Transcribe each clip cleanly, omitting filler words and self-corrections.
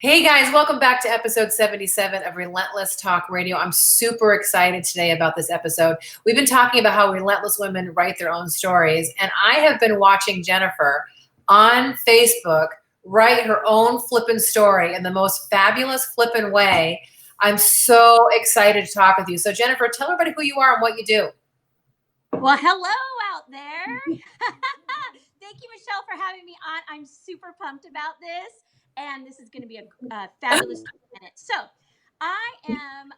Hey guys, welcome back to episode 77 of Relentless Talk Radio. I'm super excited today about this episode. We've been talking about how relentless women write their own stories, and I have been watching Jennifer on Facebook write her own flippin' story in the most fabulous flippin' way. I'm so excited to talk with you. So Jennifer, tell everybody who you are and what you do. Well, hello out there. Thank you, Michelle, for having me on. I'm super pumped about this, and this is going to be a fabulous minute. So, I'm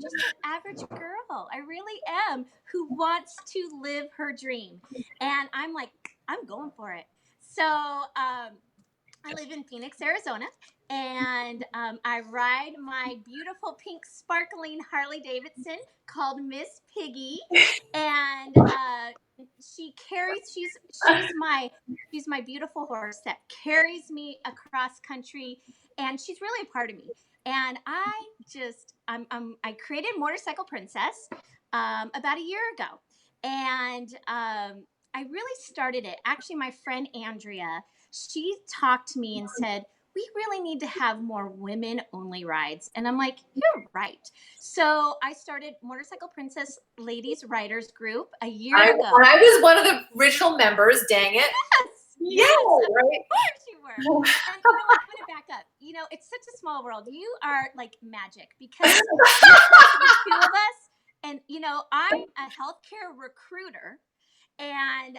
just an average girl. I really am, who wants to live her dream, and I'm going for it. So, I live in Phoenix, Arizona, and I ride my beautiful pink sparkling Harley Davidson called Miss Piggy, and she's my beautiful horse that carries me across country, and she's really a part of me. And I created Motorcycle Princess about a year ago, and I really started it. Actually, my friend Andrea, she talked to me and said, we really need to have more women only rides. And I'm like, you're right. So I started Motorcycle Princess Ladies Riders Group a year ago. I was one of the original members, dang it. Yes, right? Of course you were. And you know what? I'm going to back up. You know, it's such a small world. You are like magic because there's the two of us. And, you know, I'm a healthcare recruiter and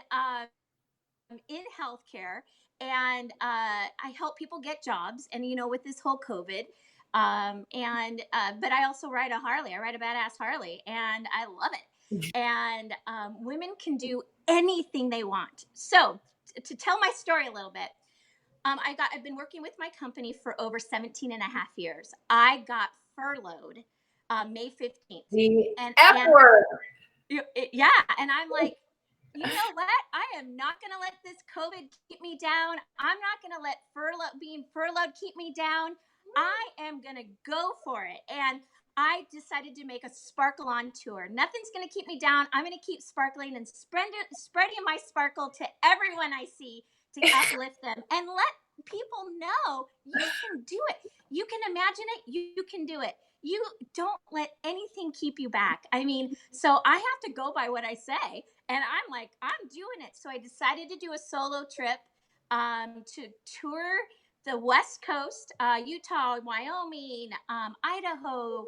in healthcare. And I help people get jobs. And, you know, with this whole COVID, but I also ride a Harley. I ride a badass Harley and I love it. And women can do anything they want. So to tell my story a little bit, I've been working with my company for over 17 and a half years. I got furloughed May 15th. The F word. Yeah. And I'm like, you know what? I am not going to let this COVID keep me down. I'm not going to let being furloughed keep me down. I am going to go for it. And I decided to make a Sparkle on tour. Nothing's going to keep me down. I'm going to keep sparkling and spreading my sparkle to everyone I see to uplift them and let people know you can do it. You can imagine it. You can do it. You don't let anything keep you back. I mean, so I have to go by what I say. And I'm like, I'm doing it. So I decided to do a solo trip to tour the West Coast, Utah, Wyoming, Idaho,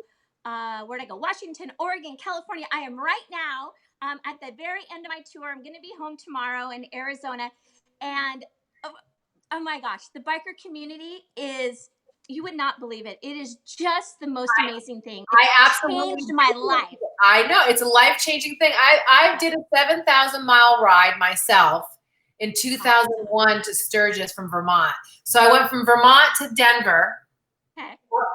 where'd I go? Washington, Oregon, California. I am right now at the very end of my tour. I'm going to be home tomorrow in Arizona. And oh my gosh, the biker community is, you would not believe it. It is just the most amazing thing. It changed my life. I know. It's a life-changing thing. I did a 7,000-mile ride myself in 2001 to Sturgis from Vermont. So I went from Vermont to Denver,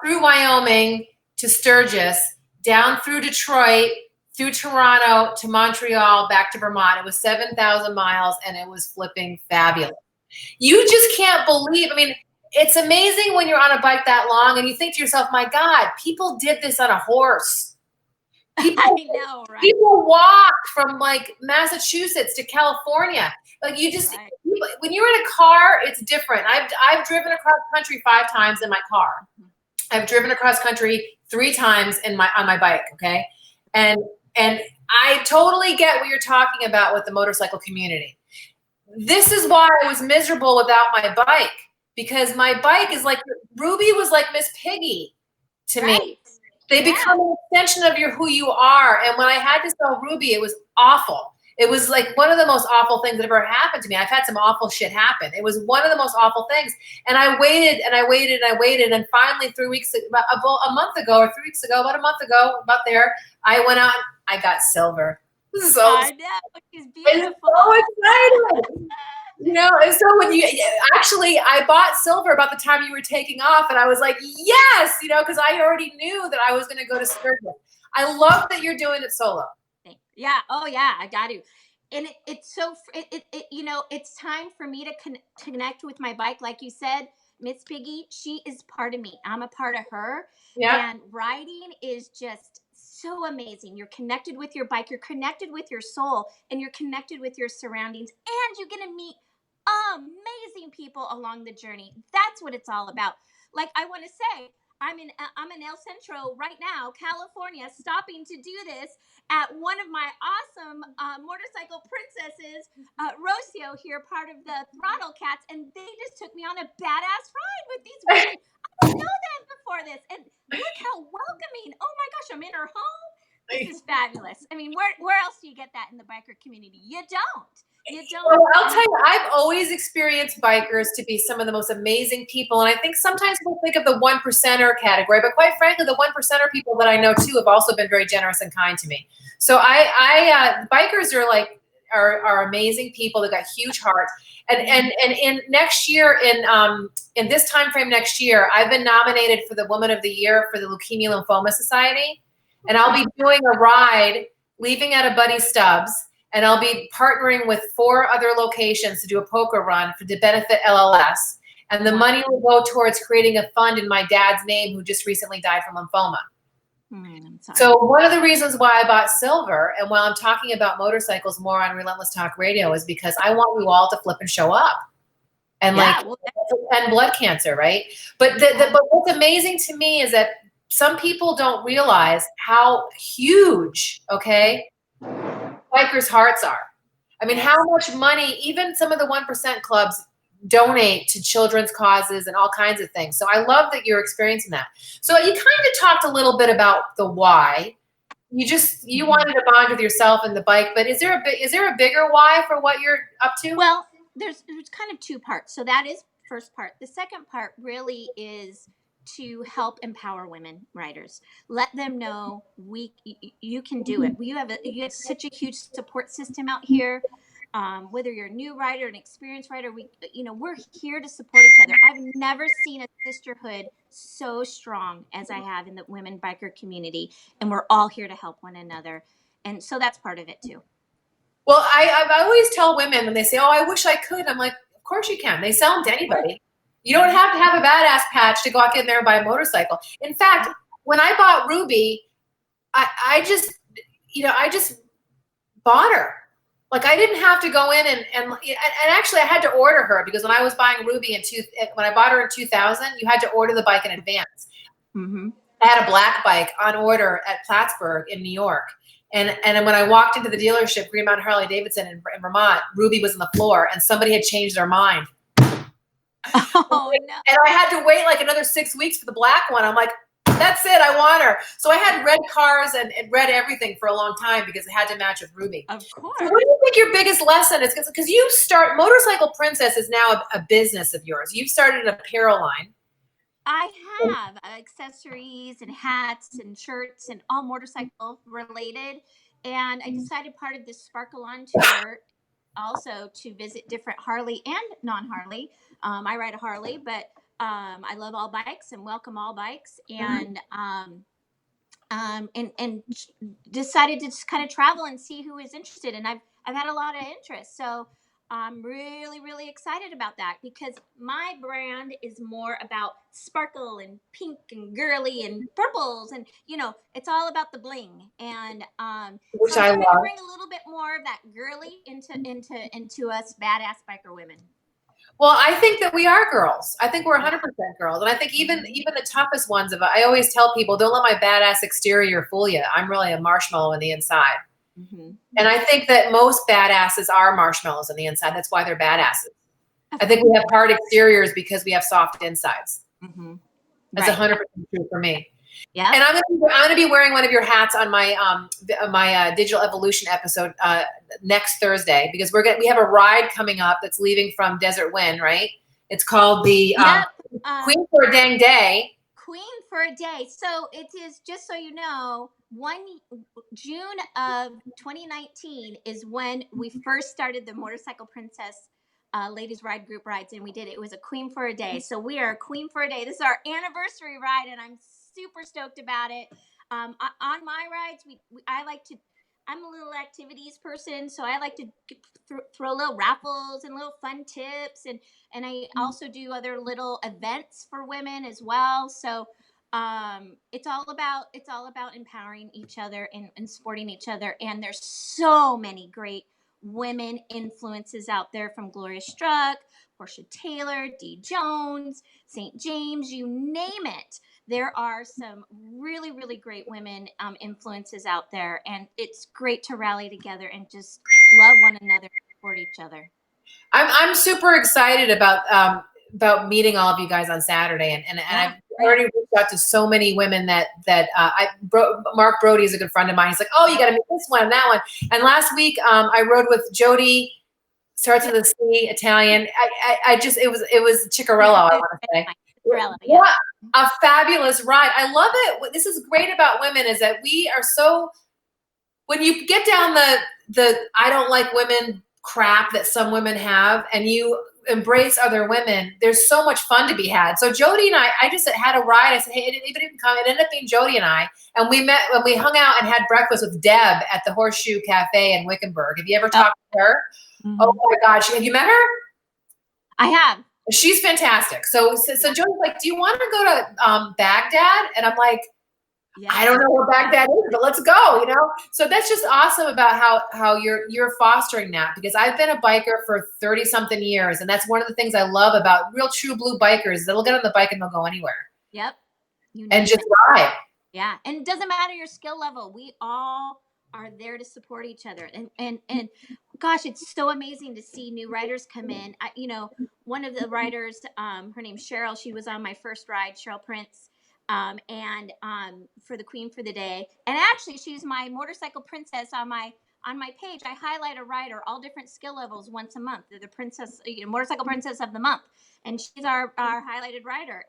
through Wyoming to Sturgis, down through Detroit, through Toronto to Montreal, back to Vermont. It was 7,000 miles, and it was flipping fabulous. You just can't believe, I mean, it's amazing when you're on a bike that long and you think to yourself, my God, people did this on a horse. People, I know, right? People walked from like Massachusetts to California. Like you just, when you're in a car, it's different. I've driven across country 5 times in my car. I've driven across country 3 times on my bike. Okay. And I totally get what you're talking about with the motorcycle community. This is why I was miserable without my bike, because my bike is like, Ruby was like Miss Piggy to me. They become an extension of who you are. And when I had to sell Ruby, it was awful. It was like one of the most awful things that ever happened to me. I've had some awful shit happen. It was one of the most awful things. And I waited and I waited and I waited. And finally 3 weeks, about a month ago or 3 weeks ago, about a month ago, about there, I went out and I got silver. So I know, she's beautiful. I'm so excited. You know, and so when I bought silver about the time you were taking off, and I was like, yes, you know, because I already knew that I was going to go to Sturgis. I love that you're doing it solo. Yeah. Oh yeah, I got to. And it's so, you know, it's time for me to connect with my bike. Like you said, Miss Piggy, she is part of me. I'm a part of her. Yeah. And riding is just so amazing. You're connected with your bike, you're connected with your soul, and you're connected with your surroundings, and you're going to meet amazing people along the journey. That's what it's all about. like I want to say, I'm in El Centro right now, California, stopping to do this at one of my awesome motorcycle princesses, Rocio here, part of the Throttle Cats, and they just took me on a badass ride with these women. I didn't know them before this, and look how welcoming. Oh my gosh, I'm in her home. This is fabulous. I mean, where else do you get that in the biker community? You don't. You don't. Well, I'll tell you, I've always experienced bikers to be some of the most amazing people. And I think sometimes people think of the 1%er category, but quite frankly, the 1%er people that I know too have also been very generous and kind to me. So bikers are like, are amazing people. They've got huge hearts. And in next year, in this time frame next year, I've been nominated for the Woman of the Year for the Leukemia Lymphoma Society. And I'll be doing a ride, leaving at a Buddy Stubbs, and I'll be partnering with 4 other locations to do a poker run to benefit LLS. And the money will go towards creating a fund in my dad's name, who just recently died from lymphoma. So one of the reasons why I bought silver, and while I'm talking about motorcycles more on Relentless Talk Radio, is because I want you all to flip and show up. And and blood cancer, right? But but what's amazing to me is that some people don't realize how huge, bikers' hearts are. I mean, how much money even some of the 1% clubs donate to children's causes and all kinds of things. So I love that you're experiencing that. So you kind of talked a little bit about the why. You wanted to bond with yourself and the bike, but is there a bigger why for what you're up to? Well, there's kind of 2 parts. So that is first part. The second part really is to help empower women riders. Let them know you can do it. You have such a huge support system out here. Whether you're a new rider, an experienced rider, we're here to support each other. I've never seen a sisterhood so strong as I have in the women biker community, and we're all here to help one another. And so that's part of it too. Well, I always tell women when they say, "Oh, I wish I could," I'm like, "Of course you can. They sell them to anybody. You don't have to have a badass patch to go out in there and buy a motorcycle." In fact, when I bought Ruby, I just bought her. Like I didn't have to go in and actually I had to order her, because when I was buying Ruby when I bought her in 2000, you had to order the bike in advance. I had a black bike on order at Plattsburgh in New York. And when I walked into the dealership, Green Mountain Harley Davidson in Vermont, Ruby was on the floor and somebody had changed their mind. Oh, no. And I had to wait like another 6 weeks for the black one. I'm like, that's it, I want her. So I had red cars and red everything for a long time because it had to match with Ruby. Of course. So what do you think your biggest lesson is? Because Motorcycle Princess is now a business of yours. You've started an apparel line. I have accessories and hats and shirts and all motorcycle related. And I decided part of this Sparkle On tour also to visit different Harley and non-Harley. I ride a Harley, but I love all bikes and welcome all bikes. And decided to just kind of travel and see who is interested. And I've had a lot of interest. So I'm really, really excited about that, because my brand is more about sparkle and pink and girly and purples, and it's all about the bling. And which so I'm trying I love. to bring a little bit more of that girly into us badass biker women. Well, I think that we are girls. I think we're 100% girls, and I think even the toughest ones I always tell people, don't let my badass exterior fool you. I'm really a marshmallow on the inside. And I think that most badasses are marshmallows on the inside. That's why they're badasses. I think we have hard exteriors because we have soft insides. That's 100% true for me. Yeah. And I'm gonna be wearing one of your hats on my Digital Evolution episode next Thursday, because we have a ride coming up that's leaving from Desert Wind, right? It's called the Queen for a Dang Day. Queen for a Day. So it is, just so you know, June of 2019 is when we first started the Motorcycle Princess Ladies Ride Group rides, and we did it. It was a Queen for a Day. So we are a Queen for a Day. This is our anniversary ride, and I'm super stoked about it. On my rides, I'm a little activities person, so I like to throw little raffles and little fun tips, and I also do other little events for women as well. So it's all about empowering each other and supporting each other. And there's so many great women influences out there, from Gloria Struck, Portia Taylor, Dee Jones, St. James, you name it. There are some really, really great women influences out there, and it's great to rally together and just love one another and support each other. I'm super excited about meeting all of you guys on Saturday, and I've already reached out to so many women that Mark Brody is a good friend of mine. He's like, oh, you got to meet this one and that one. And last week I rode with Jody, starts with a C, Italian. I just it was Ciccarello, I want to say. What a fabulous ride! I love it. What this is great about women is that we are so. When you get down the I don't like women crap that some women have, and you embrace other women, there's so much fun to be had. So Jody and I just had a ride. I said, hey, it didn't come. It ended up being Jody and I, and we met when we hung out and had breakfast with Deb at the Horseshoe Cafe in Wickenburg. Have you ever talked to her? Mm-hmm. Oh my gosh, have you met her? I have. She's fantastic. So Jody's like, do you want to go to Baghdad? And I'm like, I don't know where Baghdad is, but let's go, So that's just awesome about how you're fostering that, because I've been a biker for 30 something years. And that's one of the things I love about real true blue bikers. They'll get on the bike and they'll go anywhere. Yep. And just ride. Yeah. And it doesn't matter your skill level. We all are there to support each other. And gosh, it's so amazing to see new riders come in. One of the riders, her name's Cheryl. She was on my first ride, Cheryl Prince. For the Queen for the Day. And actually she's my motorcycle princess on my page. I highlight a rider, all different skill levels once a month. They're the princess, motorcycle princess of the month. And she's our highlighted rider.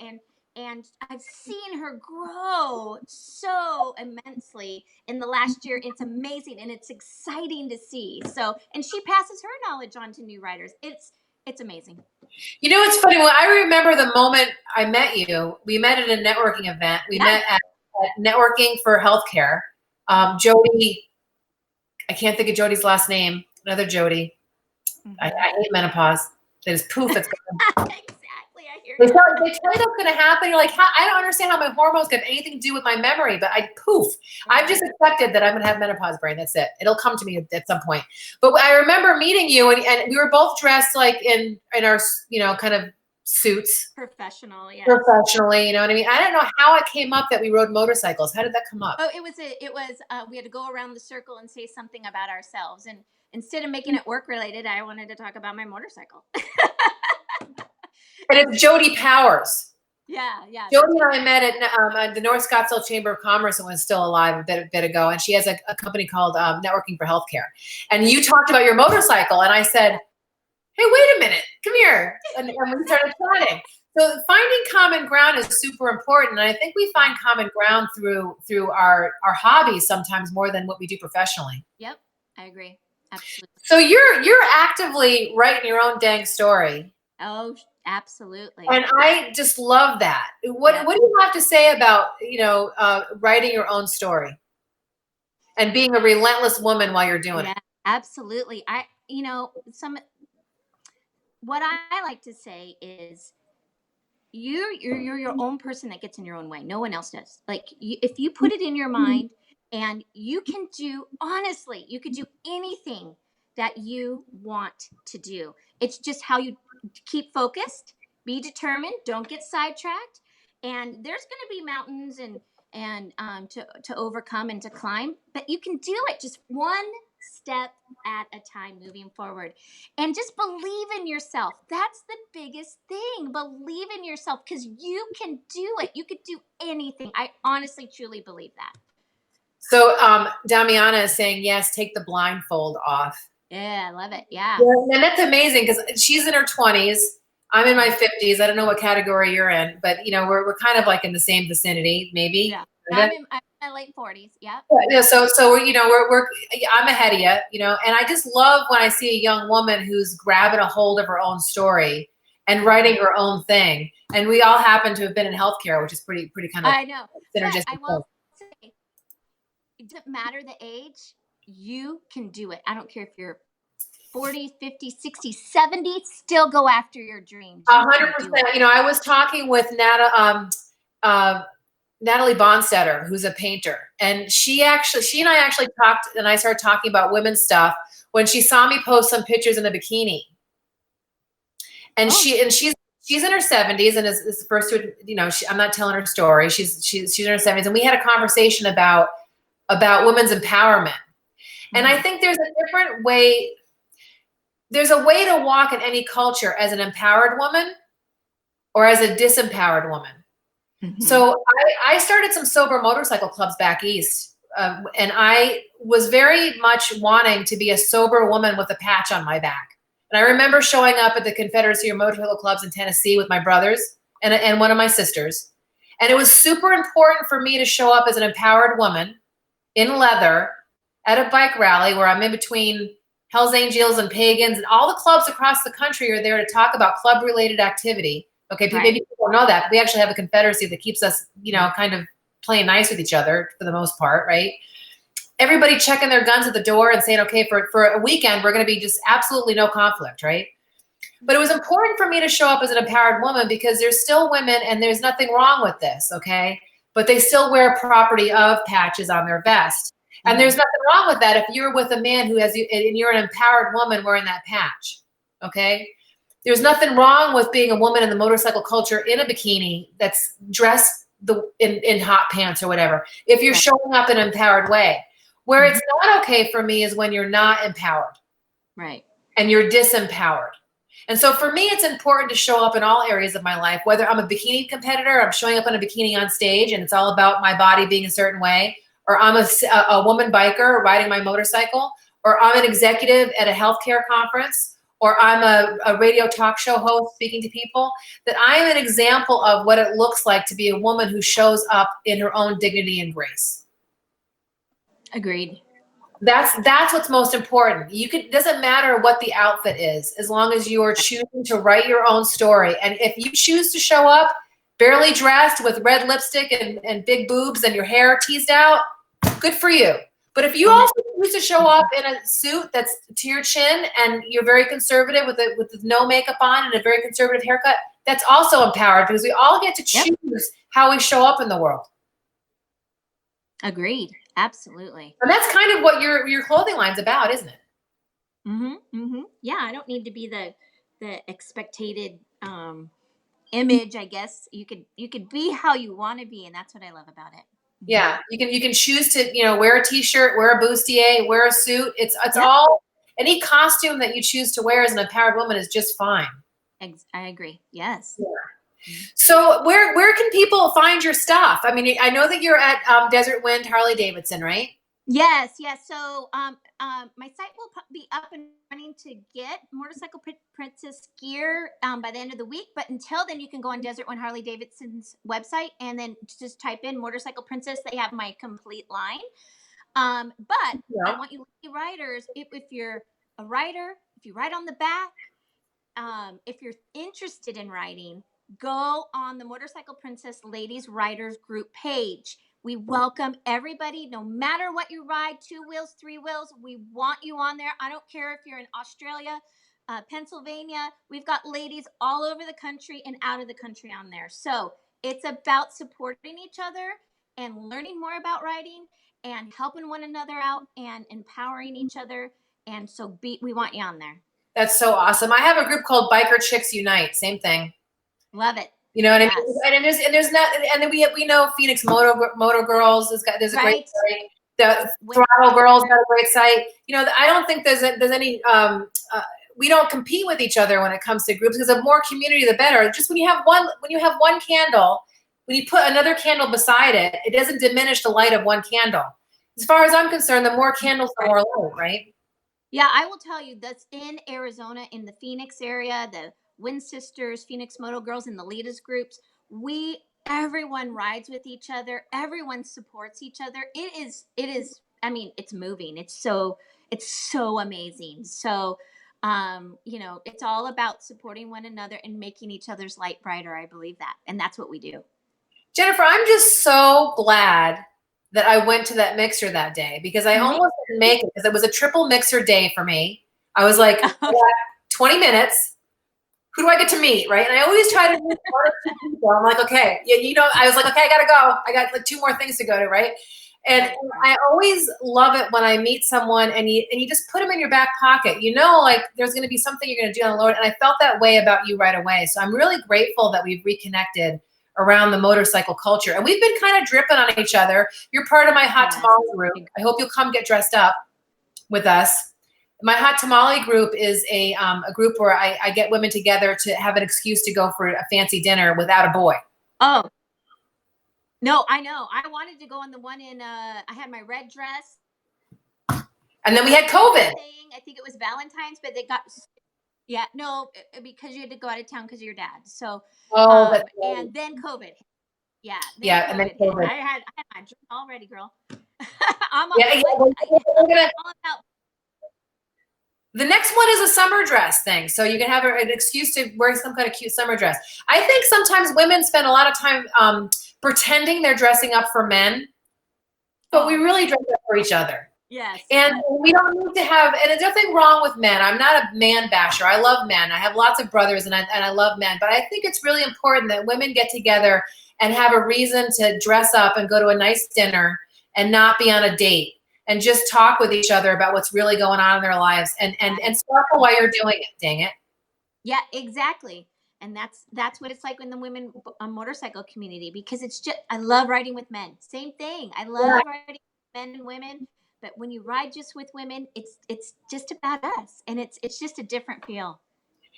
And I've seen her grow so immensely in the last year. It's amazing. And it's exciting to see. So, and she passes her knowledge on to new riders. It's amazing. It's funny. Well, I remember the moment I met you. We met at a networking event. We met at Networking for Healthcare. Jody, I can't think of Jody's last name. Another Jody. Mm-hmm. I hate menopause. It is poof. It's gone. Exactly. I hear they tell you that's going to happen. You're like, I don't understand how my hormones have anything to do with my memory, but poof. I've just accepted that I'm going to have menopause brain. That's it. It'll come to me at some point. But I remember meeting you, and we were both dressed like in our, kind of suits. Professionally, yeah. Professionally, you know what I mean? I don't know how it came up that we rode motorcycles. How did that come up? Oh, it was we had to go around the circle and say something about ourselves. And instead of making it work related, I wanted to talk about my motorcycle. And it's Jody Powers. Yeah. Jody and I met at the North Scottsdale Chamber of Commerce, and was still alive a bit ago. And she has a company called Networking for Healthcare. And you talked about your motorcycle, and I said, hey, wait a minute, come here. And we started chatting. So finding common ground is super important. And I think we find common ground through our hobbies sometimes more than what we do professionally. Yep, I agree. Absolutely. So you're actively writing your own dang story. Oh, absolutely. And I just love that. What do you have to say about, writing your own story and being a relentless woman while you're doing it? Absolutely. What I like to say is you're your own person that gets in your own way. No one else does. Like if you put it in your mind, and you can do anything that you want to do. It's just how you keep focused, be determined, don't get sidetracked. And there's going to be mountains and to overcome and to climb, but you can do it just one step at a time moving forward. And just believe in yourself. That's the biggest thing. Believe in yourself, because you can do it. You could do anything. I honestly, truly believe that. So Damiana is saying, yes, take the blindfold off. Yeah, I love it. Yeah. And that's amazing, because she's in her 20s. I'm in my 50s. I don't know what category you're in, but we're kind of like in the same vicinity, maybe. Yeah. I'm in my late 40s. Yeah. Yeah. So we're I'm ahead of you, and I just love when I see a young woman who's grabbing a hold of her own story and writing her own thing. And we all happen to have been in healthcare, which is pretty kind of. I know. Synergistic. But I will say, it doesn't matter the age. You can do it. I don't care if you're 40, 50, 60, 70, still go after your dreams. 100%. I was talking with Natalie Bonstetter, who's a painter, and she and I actually talked, and I started talking about women's stuff when she saw me post some pictures in a bikini. And she's in her 70s and is the first to, I'm not telling her story. She's in her 70s, and we had a conversation about women's empowerment. And I think there's a different way. There's a way to walk in any culture as an empowered woman or as a disempowered woman. So I started some sober motorcycle clubs back east. And I was very much wanting to be a sober woman with a patch on my back. And I remember showing up at the Confederacy of Motorcycle Clubs in Tennessee with my brothers and one of my sisters. And it was super important for me to show up as an empowered woman in leather at a bike rally where I'm in between Hells Angels and pagans, and all the clubs across the country are there to talk about club-related activity. Okay, maybe people don't know that, but we actually have a confederacy that keeps us, kind of playing nice with each other for the most part, right? Everybody checking their guns at the door and saying, okay, for a weekend, we're going to be just absolutely no conflict, right? But it was important for me to show up as an empowered woman because there's still women, and there's nothing wrong with this, okay? But they still wear property of patches on their vest. And there's nothing wrong with that if you're with a man who has you, and you're an empowered woman wearing that patch, okay? There's nothing wrong with being a woman in the motorcycle culture in a bikini that's dressed in hot pants or whatever, if you're showing up in an empowered way. Where it's not okay for me is when you're not empowered. Right. And you're disempowered. And so for me, it's important to show up in all areas of my life, whether I'm a bikini competitor, I'm showing up in a bikini on stage and it's all about my body being a certain way, or I'm a woman biker riding my motorcycle, or I'm an executive at a healthcare conference, or I'm a radio talk show host speaking to people, that I'm an example of what it looks like to be a woman who shows up in her own dignity and grace. Agreed. That's what's most important. Doesn't matter what the outfit is, as long as you are choosing to write your own story. And if you choose to show up barely dressed with red lipstick and big boobs and your hair teased out, good for you. But if you also choose to show up in a suit that's to your chin and you're very conservative with no makeup on and a very conservative haircut, that's also empowered, because we all get to choose how we show up in the world. Agreed. Absolutely. And that's kind of what your clothing line's about, isn't it? Yeah, I don't need to be the expected image, I guess. You could be how you want to be, and that's what I love about it. Yeah, you can choose to wear a t-shirt, wear a bustier, wear a suit. It's all, any costume that you choose to wear as an empowered woman is just fine. I agree. Yes. Yeah. So where can people find your stuff? I mean, I know that you're at Desert Wind Harley Davidson, right? Yes. So my site will be up and running to get Motorcycle Princess gear by the end of the week. But until then, you can go on Desert Wind Harley Davidson's website and then just type in Motorcycle Princess. They have my complete line. But I want you riders, if you're a rider, if you ride on the back, if you're interested in riding, go on the Motorcycle Princess Ladies Riders Group page. We welcome everybody, no matter what you ride, 2 wheels, 3 wheels. We want you on there. I don't care if you're in Australia, Pennsylvania. We've got ladies all over the country and out of the country on there. So it's about supporting each other and learning more about riding and helping one another out and empowering each other. And so we want you on there. That's so awesome. I have a group called Biker Chicks Unite. Same thing. Love it. You know what I mean? And there's not, and then we know Phoenix Moto Girls there's a great site. The Throttle Girls got a great site. I don't think there's any we don't compete with each other when it comes to groups, because the more community the better. Just when you have one candle, when you put another candle beside it, it doesn't diminish the light of one candle. As far as I'm concerned, the more candles, the more light, right? Yeah, I will tell you that's in Arizona, in the Phoenix area, the Wind Sisters, Phoenix Moto Girls, and the Leaders groups. Everyone rides with each other. Everyone supports each other. It is. I mean, it's moving. It's so amazing. So, it's all about supporting one another and making each other's light brighter. I believe that, and that's what we do. Jennifer, I'm just so glad that I went to that mixer that day, because I almost didn't make it, because it was a triple mixer day for me. I was like, 20 minutes. Who do I get to meet, right? And I always try to meet one or two people. I'm like, okay, I was like, okay, I gotta go. I got like 2 more things to go to, right? And I always love it when I meet someone and you just put them in your back pocket. You know, like there's going to be something you're going to do on the Lord. And I felt that way about you right away. So I'm really grateful that we've reconnected around the motorcycle culture. And we've been kind of dripping on each other. You're part of my hot tamale group. I hope you'll come get dressed up with us. My hot tamale group is a group where I get women together to have an excuse to go for a fancy dinner without a boy. Oh. No, I know. I wanted to go on the one in, I had my red dress. And then we had COVID. I think it was Valentine's, but they got, no, because you had to go out of town because of your dad. So, and then COVID. Yeah. And then COVID. I had my drink all ready, girl. The next one is a summer dress thing. So you can have an excuse to wear some kind of cute summer dress. I think sometimes women spend a lot of time pretending they're dressing up for men, but we really dress up for each other. Yes. And we don't need to have, and there's nothing wrong with men. I'm not a man basher. I love men. I have lots of brothers and I love men, but I think it's really important that women get together and have a reason to dress up and go to a nice dinner and not be on a date. And just talk with each other about what's really going on in their lives and sparkle while you're doing it. Dang it. Yeah, exactly. And that's what it's like in the women motorcycle community, because it's just, I love riding with men. Same thing. I love riding with men and women, but when you ride just with women, it's just about us, and it's just a different feel.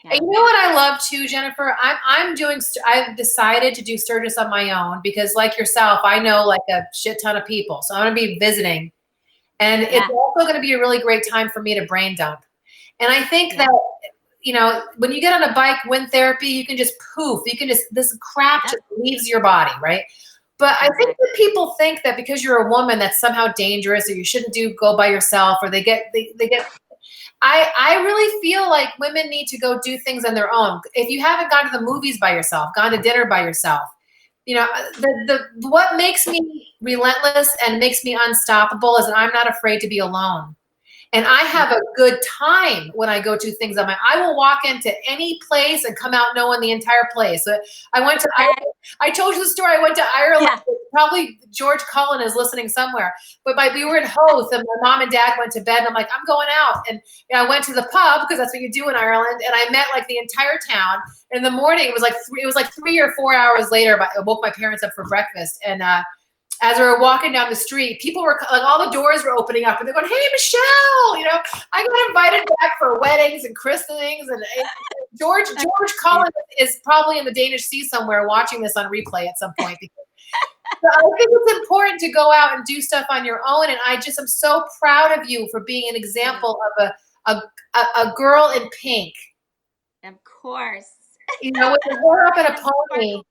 Yeah. And you know what I love too, Jennifer? I've decided to do Sturgis on my own because, like yourself, I know like a shit ton of people, so I'm going to be visiting. And it's also going to be a really great time for me to brain dump. And I think that, you know, when you get on a bike, wind therapy, you can just poof. You can just, this crap just leaves your body, right? But I think that people think that because you're a woman, that's somehow dangerous, or you shouldn't go by yourself, or they get. I really feel like women need to go do things on their own. If you haven't gone to the movies by yourself, gone to dinner by yourself, you know, what makes me relentless and makes me unstoppable is that I'm not afraid to be alone. And I have a good time when I go do things on my own. I will walk into any place and come out knowing the entire place. I went to Ireland. I told you the story. I went to Ireland. Yeah. Probably George Cullen is listening somewhere. But we were in Howth, and my mom and dad went to bed. And I'm like, I'm going out. And I went to the pub because that's what you do in Ireland. And I met like the entire town. In the morning, it was like 3 or 4 hours later. I woke my parents up for breakfast. And as we were walking down the street, people were like, all the doors were opening up, and they're going, "Hey, Michelle, you know, I got invited back for weddings and christenings." And George Cullen is probably in the Danish Sea somewhere watching this on replay at some point. So I think it's important to go out and do stuff on your own. And I'm so proud of you for being an example of a girl in pink. Of course. You know, with her hair up in a pony.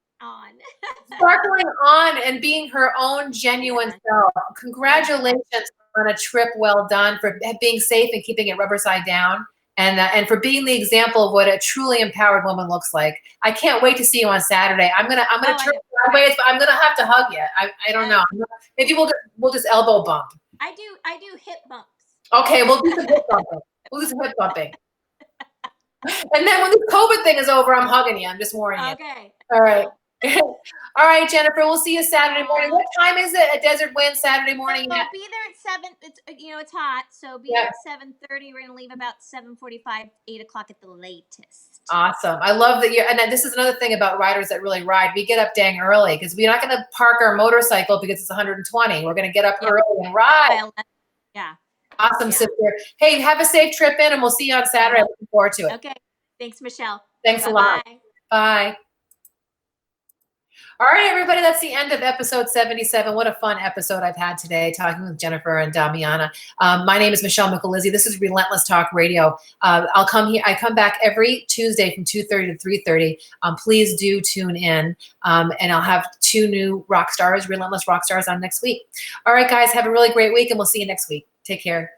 Sparkling on and being her own genuine self. Congratulations on a trip well done, for being safe and keeping it rubber side down, and for being the example of what a truly empowered woman looks like. I can't wait to see you on Saturday. I'm gonna turn sideways, but I'm gonna have to hug you. I don't know. Maybe we'll just elbow bump. I do hip bumps. Okay, we'll do some hip bumping. We'll do some hip bumping. And then when this COVID thing is over, I'm hugging you. I'm just warning you. Okay. All right. All right, Jennifer, we'll see you Saturday morning. What time is it at Desert Wind Saturday morning? So be there at 7. It's hot, so be there at 7:30. We're gonna leave about 7:45, 8 o'clock at the latest. Awesome. I love that and this is another thing about riders that really ride. We get up dang early because we're not gonna park our motorcycle because it's 120. We're gonna get up early and ride. Yeah. Awesome, sister. Hey, have a safe trip in, and we'll see you on Saturday. I'm looking forward to it. Okay. Thanks, Michelle. Thanks a lot. Bye. All right, everybody, that's the end of episode 77. What a fun episode I've had today talking with Jennifer and Damiana. My name is Michelle Micalizzi. This is Relentless Talk Radio. I'll come here. I come back every Tuesday from 2:30 to 3:30. Please do tune in, and I'll have 2 new rock stars, Relentless rock stars, on next week. All right, guys, have a really great week, and we'll see you next week. Take care.